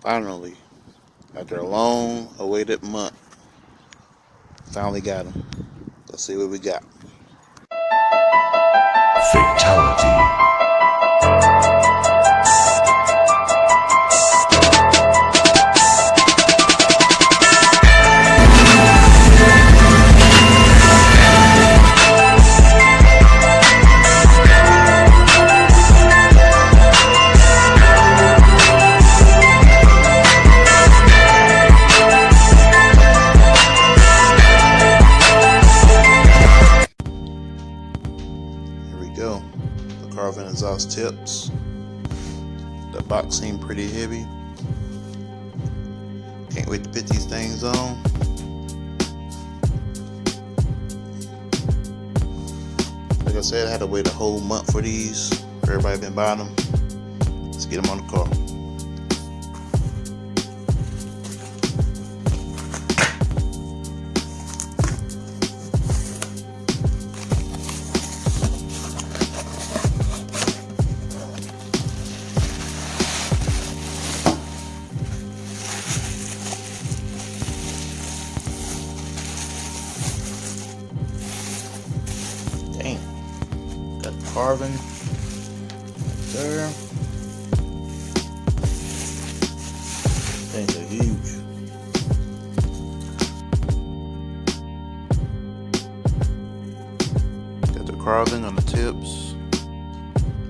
Finally, after a long awaited month, finally got him. Let's see what we got. Fatality. Go. The Carven Exhaust tips. The box seemed pretty heavy. Can't wait to put these things on. Like I said, I had to wait a whole month for these. Everybody been buying them. Let's get them on the car. Got the Carven there. Things are huge. Got the Carven on the tips.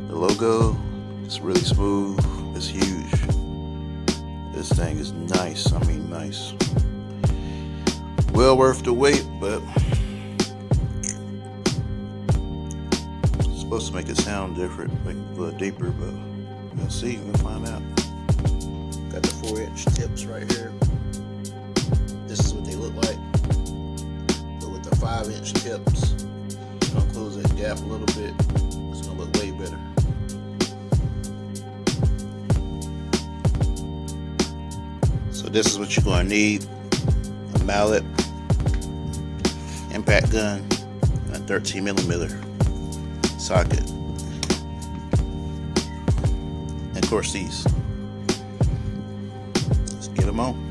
The logo is really smooth. It's huge. This thing is nice. I mean, nice. Well worth the wait, but supposed to make it sound different, make it a little deeper, but we'll see, we'll find out. Got the 4-inch tips right here. This is what they look like. But with the 5-inch tips, it's gonna close that gap a little bit. It's gonna look way better. So this is what you're gonna need: a mallet, impact gun, and a 13mm socket, and of course these. Let's get them on.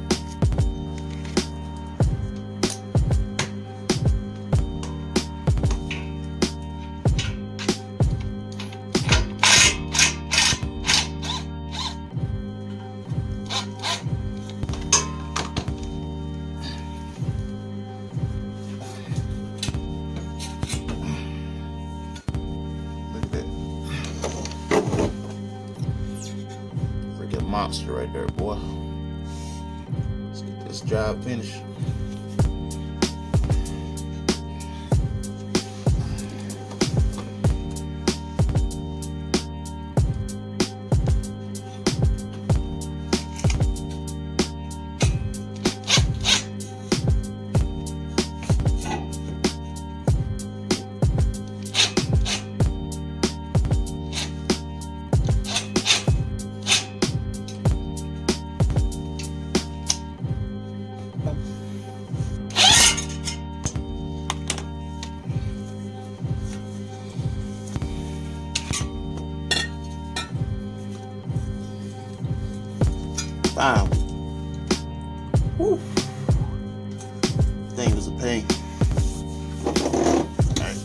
Monster right there, boy. Let's get this job finished. Wow. Woo. Thing was a pain. Alright.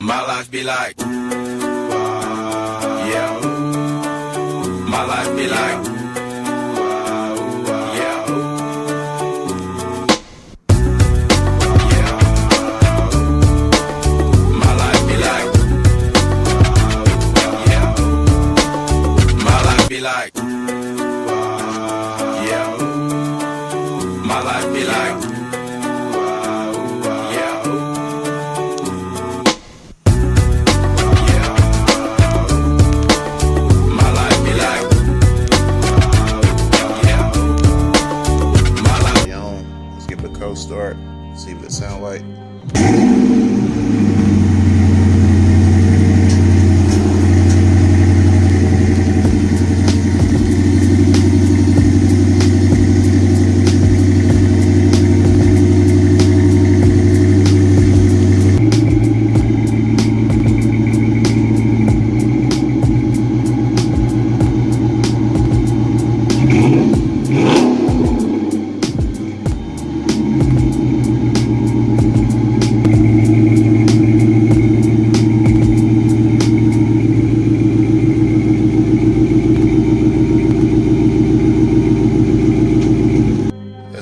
My life be like, yeah. My life be like, yeah. Yeah. My life be like, yeah. My life be like, yeah. My life be like, yeah. My life be like, sound like.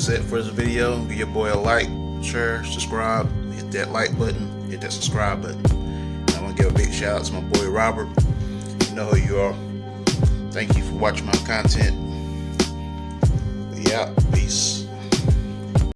That's it for this video. Give your boy a like, share, subscribe, hit that like button, hit that subscribe button. And I want to give a big shout out to my boy Robert. You know who you are. Thank you for watching my content. We out. Peace.